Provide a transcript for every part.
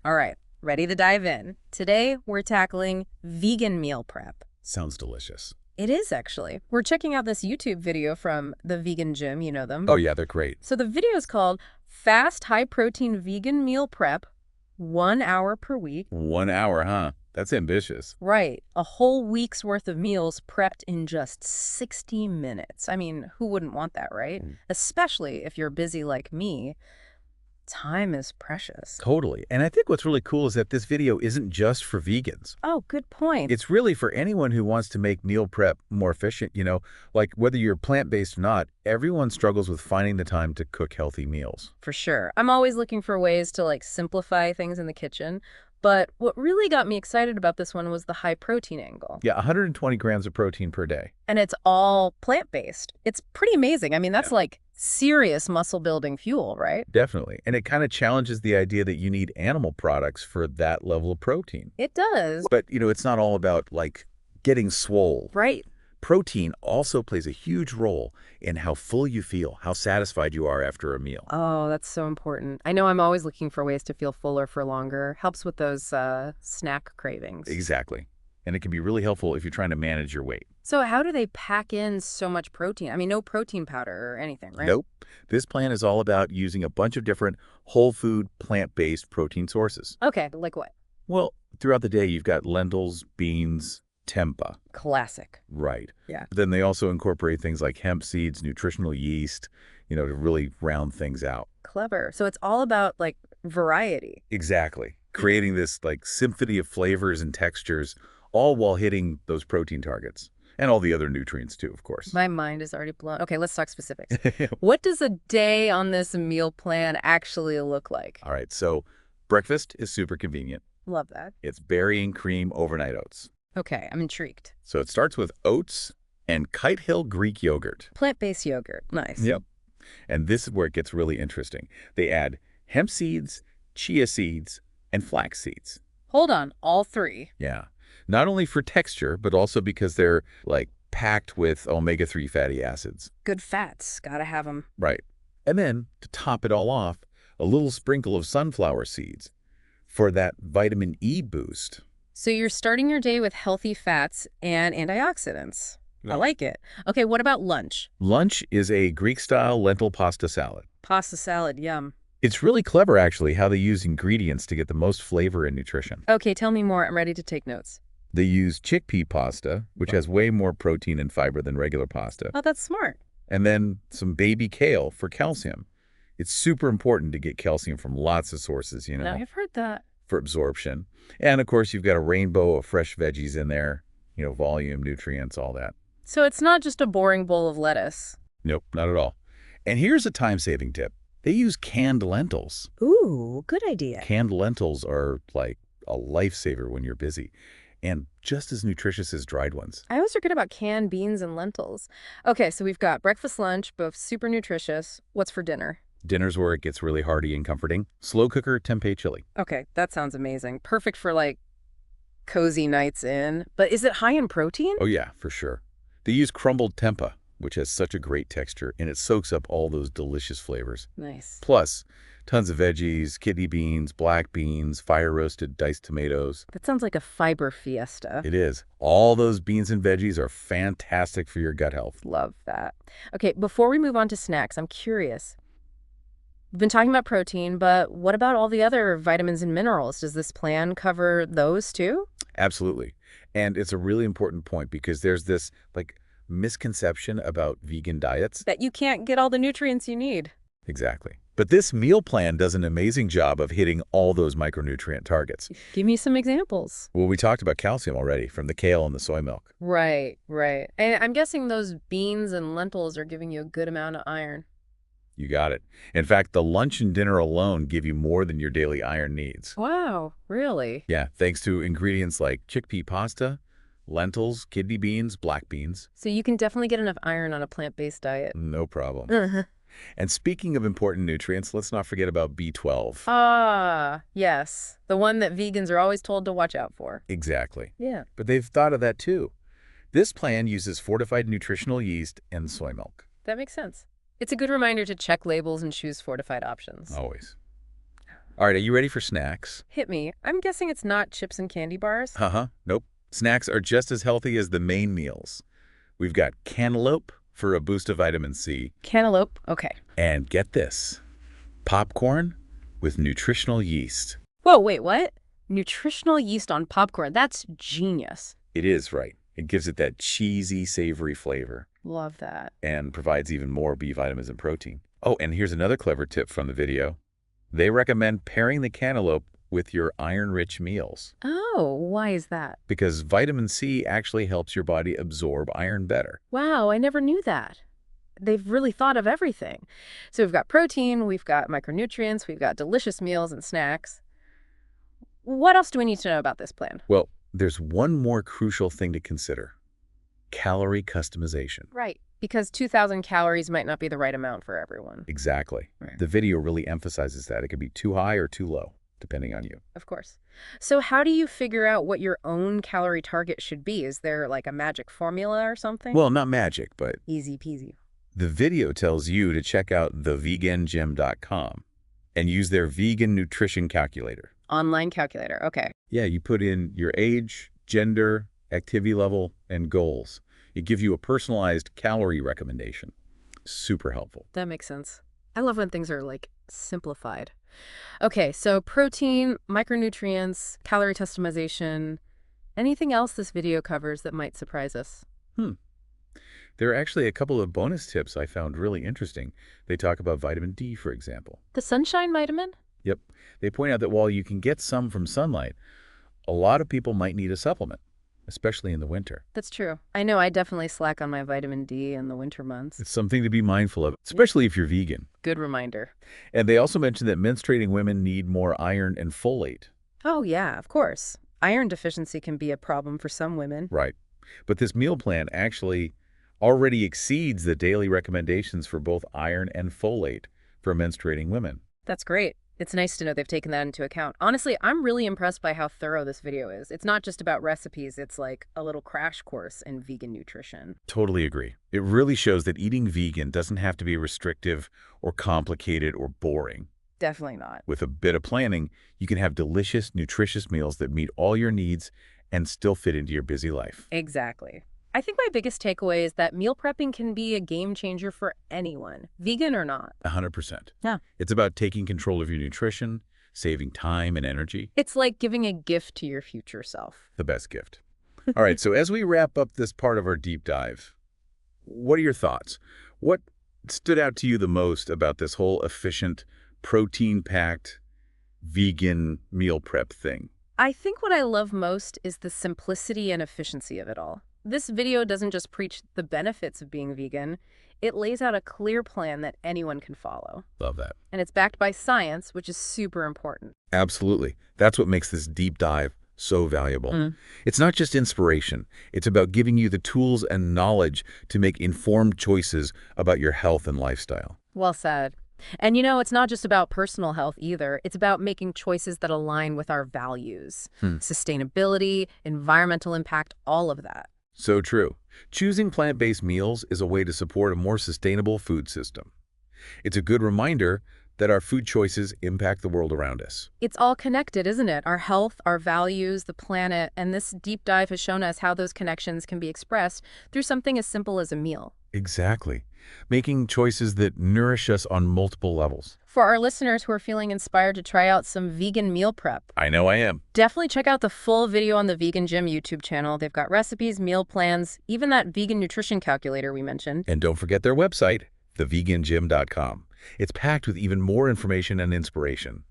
All right, ready to dive in. Today, we're tackling vegan meal prep. Sounds delicious. It is actually. We're checking out this YouTube video from the Vegan Gym, you know them. Oh, yeah, they're great. So the video is called Fast High Protein Vegan Meal Prep, 1 hour per week. 1 hour, huh? That's ambitious. Right, a whole week's worth of meals prepped in just 60 minutes. I mean, who wouldn't want that, right? Especially if you're busy like me. Time is precious. Totally. And I think what's really cool is that this video isn't just for vegans. Oh, good point. It's really for anyone who wants to make meal prep more efficient, like whether you're plant-based or not, everyone struggles with finding the time to cook healthy meals. For sure. I'm always looking for ways to simplify things in the kitchen. But what really got me excited about this one was the high protein angle. Yeah, 120 grams of protein per day. And it's all plant-based. It's pretty amazing. I mean, that's like serious muscle building fuel, right? Definitely. And it kind of challenges the idea that you need animal products for that level of protein. It does. But, it's not all about getting swole. Right. Protein also plays a huge role in how full you feel, how satisfied you are after a meal. Oh, that's so important. I know I'm always looking for ways to feel fuller for longer. Helps with those snack cravings. Exactly. And it can be really helpful if you're trying to manage your weight. So how do they pack in so much protein? I mean, no protein powder or anything, right? Nope. This plan is all about using a bunch of different whole food, plant-based protein sources. Okay, like what? Well, throughout the day, you've got lentils, beans, tempeh. Classic. Right. Yeah. Then they also incorporate things like hemp seeds, nutritional yeast, to really round things out. Clever. So it's all about variety. Exactly. Creating this symphony of flavors and textures, all while hitting those protein targets. And all the other nutrients too, of course. My mind is already blown. Okay, let's talk specifics. What does a day on this meal plan actually look like? All right, so breakfast is super convenient. Love that. It's berry and cream overnight oats. Okay, I'm intrigued. So it starts with oats and Kite Hill Greek yogurt. Plant-based yogurt. Nice. Yep. And this is where it gets really interesting. They add hemp seeds, chia seeds, and flax seeds. Hold on, all three? Yeah. Not only for texture, but also because they're packed with omega-3 fatty acids. Good fats. Gotta have them. Right. And then, to top it all off, a little sprinkle of sunflower seeds for that vitamin E boost. So you're starting your day with healthy fats and antioxidants. Yeah. I like it. Okay, what about lunch? Lunch is a Greek-style lentil pasta salad. Pasta salad, yum. It's really clever, actually, how they use ingredients to get the most flavor and nutrition. Okay, tell me more. I'm ready to take notes. They use chickpea pasta, which has way more protein and fiber than regular pasta. Oh, that's smart. And then some baby kale for calcium. It's super important to get calcium from lots of sources, Now, I've heard that. for absorption. And, of course, you've got a rainbow of fresh veggies in there, volume, nutrients, all that. So it's not just a boring bowl of lettuce. Nope, not at all. And here's a time-saving tip. They use canned lentils. Ooh, good idea. Canned lentils are like a lifesaver when you're busy, and just as nutritious as dried ones. I always forget about canned beans and lentils. Okay, so we've got breakfast, lunch, both super nutritious. What's for dinner? Dinner's where it gets really hearty and comforting. Slow cooker tempeh chili. Okay, that sounds amazing. Perfect for cozy nights in. But is it high in protein? Oh yeah, for sure. They use crumbled tempeh, which has such a great texture, and it soaks up all those delicious flavors. Nice. Plus, tons of veggies, kidney beans, black beans, fire-roasted diced tomatoes. That sounds like a fiber fiesta. It is. All those beans and veggies are fantastic for your gut health. Love that. Okay, before we move on to snacks, I'm curious. We've been talking about protein, but what about all the other vitamins and minerals? Does this plan cover those too? Absolutely. And it's a really important point because there's this misconception about vegan diets. That you can't get all the nutrients you need. Exactly. But this meal plan does an amazing job of hitting all those micronutrient targets. Give me some examples. Well, we talked about calcium already from the kale and the soy milk. Right, right. And I'm guessing those beans and lentils are giving you a good amount of iron. You got it. In fact, the lunch and dinner alone give you more than your daily iron needs. Wow, really? Yeah, thanks to ingredients like chickpea pasta, lentils, kidney beans, black beans. So you can definitely get enough iron on a plant-based diet. No problem. And speaking of important nutrients, let's not forget about B12. Ah, yes. The one that vegans are always told to watch out for. Exactly. Yeah. But they've thought of that too. This plan uses fortified nutritional yeast and soy milk. That makes sense. It's a good reminder to check labels and choose fortified options. Always. All right, are you ready for snacks? Hit me. I'm guessing it's not chips and candy bars. Uh-huh. Nope. Snacks are just as healthy as the main meals. We've got cantaloupe for a boost of vitamin C. Cantaloupe. Okay. And get this, popcorn with nutritional yeast. Whoa, wait, what? Nutritional yeast on popcorn. That's genius. It is right. It gives it that cheesy, savory flavor Love that. and provides even more B vitamins and protein. Oh, and here's another clever tip from the video. They recommend pairing the cantaloupe with your iron-rich meals Oh, why is that? because vitamin C actually helps your body absorb iron better. Wow, I never knew that. They've really thought of everything. So we've got protein, we've got micronutrients, we've got delicious meals and snacks. What else do we need to know about this plan? Well, there's one more crucial thing to consider. Calorie customization. Right, because 2,000 calories might not be the right amount for everyone. Exactly. Right. The video really emphasizes that. It could be too high or too low, depending on you. Of course. So how do you figure out what your own calorie target should be? Is there like a magic formula or something? Well, not magic, but Easy peasy. the video tells you to check out thevegangym.com and use their vegan nutrition calculator. Online calculator. Okay. Yeah, you put in your age, gender, activity level, and goals. It gives you a personalized calorie recommendation. Super helpful. That makes sense. I love when things are like simplified. Okay, so protein, micronutrients, calorie customization. Anything else this video covers that might surprise us? There are actually a couple of bonus tips I found really interesting. They talk about vitamin D, for example. The sunshine vitamin? Yep. They point out that while you can get some from sunlight, a lot of people might need a supplement, especially in the winter. That's true. I know I definitely slack on my vitamin D in the winter months. It's something to be mindful of, especially if you're vegan. Good reminder. And they also mention that menstruating women need more iron and folate. Oh, yeah, of course. Iron deficiency can be a problem for some women. Right. But this meal plan actually already exceeds the daily recommendations for both iron and folate for menstruating women. That's great. It's nice to know they've taken that into account. Honestly, I'm really impressed by how thorough this video is. It's not just about recipes, it's like a little crash course in vegan nutrition. Totally agree. It really shows that eating vegan doesn't have to be restrictive or complicated or boring. Definitely not. With a bit of planning, you can have delicious, nutritious meals that meet all your needs and still fit into your busy life. Exactly. I think my biggest takeaway is that meal prepping can be a game changer for anyone, vegan or not. 100%. Yeah. It's about taking control of your nutrition, saving time and energy. It's like giving a gift to your future self. The best gift. All right, so as we wrap up this part of our deep dive, what are your thoughts? What stood out to you the most about this whole efficient, protein-packed, vegan meal prep thing? I think what I love most is the simplicity and efficiency of it all. This video doesn't just preach the benefits of being vegan, it lays out a clear plan that anyone can follow. Love that. And it's backed by science, which is super important. Absolutely. That's what makes this deep dive so valuable. It's not just inspiration. It's about giving you the tools and knowledge to make informed choices about your health and lifestyle. Well said. And you know, it's not just about personal health either. It's about making choices that align with our values. Sustainability, environmental impact, all of that. So true. Choosing plant-based meals is a way to support a more sustainable food system. It's a good reminder that our food choices impact the world around us. It's all connected, isn't it? Our health, our values, the planet, and this deep dive has shown us how those connections can be expressed through something as simple as a meal. Exactly. Making choices that nourish us on multiple levels. For our listeners who are feeling inspired to try out some vegan meal prep, I know I am. definitely check out the full video on the Vegan Gym YouTube channel. They've got recipes, meal plans, even that vegan nutrition calculator we mentioned. And don't forget their website, thevegangym.com. It's packed with even more information and inspiration.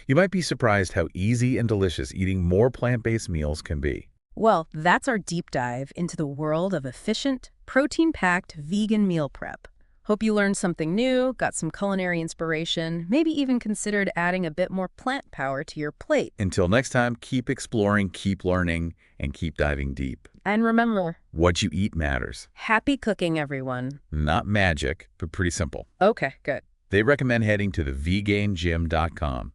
You might be surprised how easy and delicious eating more plant-based meals can be. Well, that's our deep dive into the world of efficient, protein-packed vegan meal prep. Hope you learned something new, got some culinary inspiration, maybe even considered adding a bit more plant power to your plate. Until next time, keep exploring, keep learning, and keep diving deep. And remember, What you eat matters. happy cooking, everyone. Not magic, but pretty simple. Okay, good. They recommend heading to thevegangym.com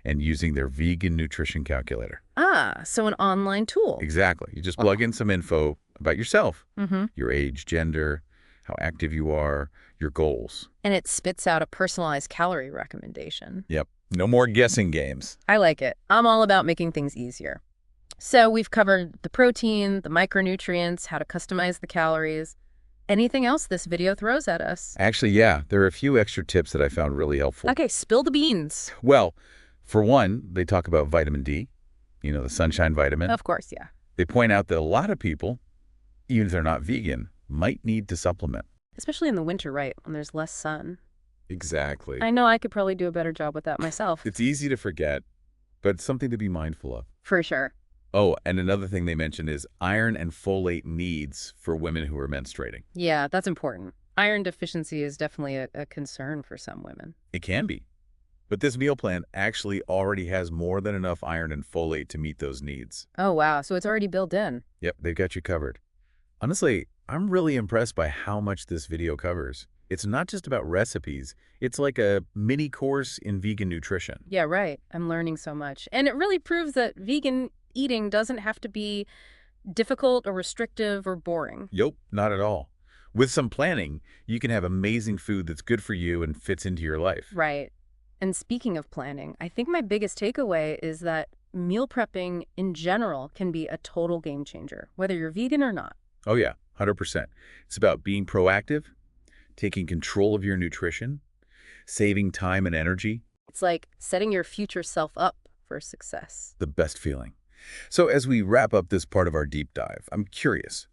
and using their vegan nutrition calculator. Ah, so an online tool. Exactly. You just plug in some info about yourself, Mm-hmm. your age, gender, how active you are, your goals. And it spits out a personalized calorie recommendation. Yep. No more guessing games. I like it. I'm all about making things easier. So we've covered the protein, the micronutrients, how to customize the calories. Anything else this video throws at us? Actually, yeah, there are a few extra tips that I found really helpful. Okay, spill the beans. Well, for one, they talk about vitamin D, the sunshine vitamin. Of course, yeah. They point out that a lot of people, even if they're not vegan, might need to supplement. Especially in the winter, right, when there's less sun. Exactly. I know I could probably do a better job with that myself. It's easy to forget, but it's something to be mindful of. For sure. Oh, and another thing they mention is iron and folate needs for women who are menstruating. Yeah, that's important. Iron deficiency is definitely a concern for some women. It can be. But this meal plan actually already has more than enough iron and folate to meet those needs. Oh, wow. So it's already built in. Yep, they've got you covered. Honestly, I'm really impressed by how much this video covers. It's not just about recipes. It's like a mini course in vegan nutrition. Yeah, right. I'm learning so much. And it really proves that vegan eating doesn't have to be difficult or restrictive or boring. Nope, not at all. With some planning, you can have amazing food that's good for you and fits into your life. Right. And speaking of planning, I think my biggest takeaway is that meal prepping in general can be a total game changer, whether you're vegan or not. Oh yeah, 100%. It's about being proactive, taking control of your nutrition, saving time and energy. It's like setting your future self up for success. The best feeling. So as we wrap up this part of our deep dive, I'm curious,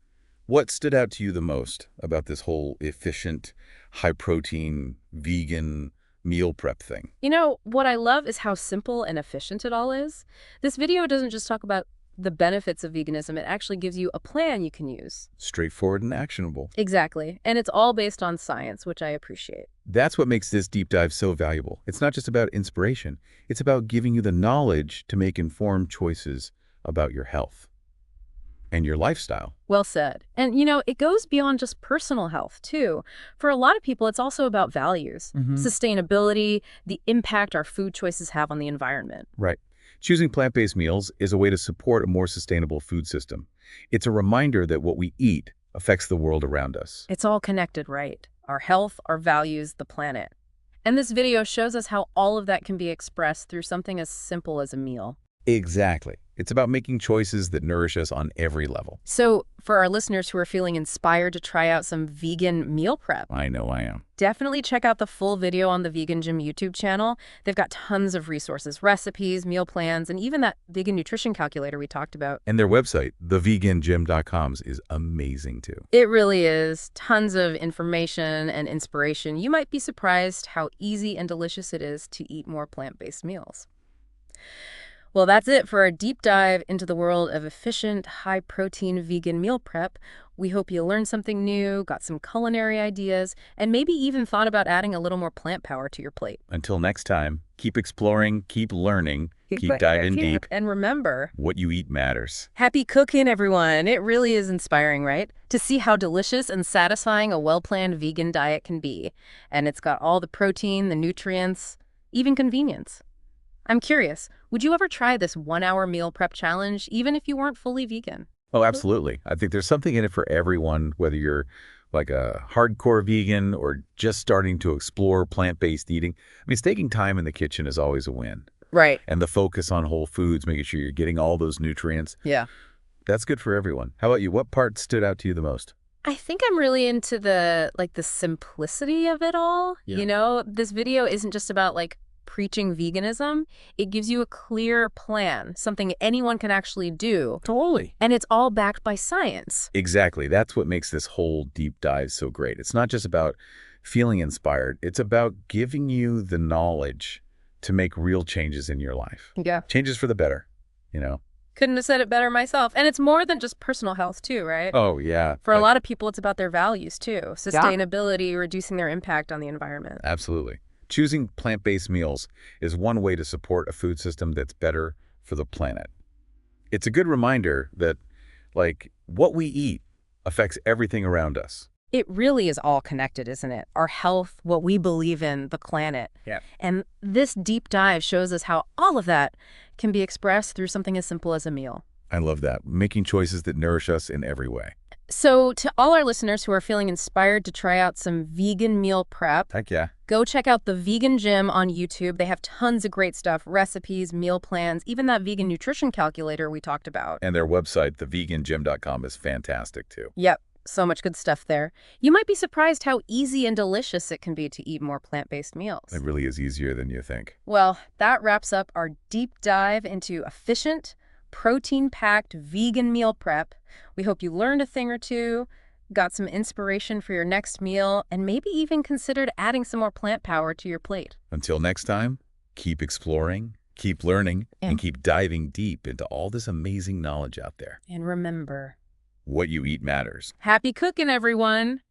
what stood out to you the most about this whole efficient, high-protein, vegan meal prep thing? You know, what I love is how simple and efficient it all is. This video doesn't just talk about the benefits of veganism, it actually gives you a plan you can use. Straightforward and actionable. Exactly. And it's all based on science, which I appreciate. That's what makes this deep dive so valuable. It's not just about inspiration. It's about giving you the knowledge to make informed choices about your health and your lifestyle. Well said. And, you know, it goes beyond just personal health, too. For a lot of people, it's also about values, sustainability, the impact our food choices have on the environment. Right. Choosing plant-based meals is a way to support a more sustainable food system. It's a reminder that what we eat affects the world around us. It's all connected, right? Our health, our values, the planet. And this video shows us how all of that can be expressed through something as simple as a meal. Exactly. It's about making choices that nourish us on every level. So, for our listeners who are feeling inspired to try out some vegan meal prep, I know I am. definitely check out the full video on the Vegan Gym YouTube channel. They've got tons of resources, recipes, meal plans, and even that vegan nutrition calculator we talked about. And their website, thevegangym.com, is amazing too. It really is. Tons of information and inspiration. You might be surprised how easy and delicious it is to eat more plant-based meals. Well, that's it for our deep dive into the world of efficient, high-protein vegan meal prep. We hope you learned something new, got some culinary ideas, and maybe even thought about adding a little more plant power to your plate. Until next time, keep exploring, keep learning, keep diving deep. And remember, What you eat matters. happy cooking, everyone. It really is inspiring, right? To see how delicious and satisfying a well-planned vegan diet can be. And it's got all the protein, the nutrients, even convenience. I'm curious, would you ever try this 1-hour meal prep challenge, even if you weren't fully vegan? Oh, absolutely. I think there's something in it for everyone, whether you're like a hardcore vegan or just starting to explore plant-based eating. I mean, taking time in the kitchen is always a win. Right. And the focus on whole foods, making sure you're getting all those nutrients, Yeah. that's good for everyone. How about you? What part stood out to you the most? I think I'm really into the simplicity of it all. Yeah. You know, this video isn't just about preaching veganism. It gives you a clear plan, something anyone can actually do. Totally. And it's all backed by science. Exactly. That's what makes this whole deep dive so great. It's not just about feeling inspired. It's about giving you the knowledge to make real changes in your life. Yeah. Changes for the better, you know? Couldn't have said it better myself. And it's more than just personal health too, right? Oh, yeah. For a lot of people, it's about their values too. Sustainability, reducing their impact on the environment. Absolutely. Choosing plant-based meals is one way to support a food system that's better for the planet. It's a good reminder that, what we eat affects everything around us. It really is all connected, isn't it? Our health, what we believe in, the planet. Yeah. And this deep dive shows us how all of that can be expressed through something as simple as a meal. I love that. Making choices that nourish us in every way. So to all our listeners who are feeling inspired to try out some vegan meal prep, Heck yeah. go check out the Vegan Gym on YouTube. They have tons of great stuff, recipes, meal plans, even that vegan nutrition calculator we talked about. And their website, thevegangym.com, is fantastic too. Yep, so much good stuff there. You might be surprised how easy and delicious it can be to eat more plant-based meals. It really is easier than you think. Well, that wraps up our deep dive into efficient, protein-packed vegan meal prep. We hope you learned a thing or two, got some inspiration for your next meal, and maybe even considered adding some more plant power to your plate. Until next time, keep exploring, keep learning, and keep diving deep into all this amazing knowledge out there. And remember, What you eat matters. happy cooking, everyone!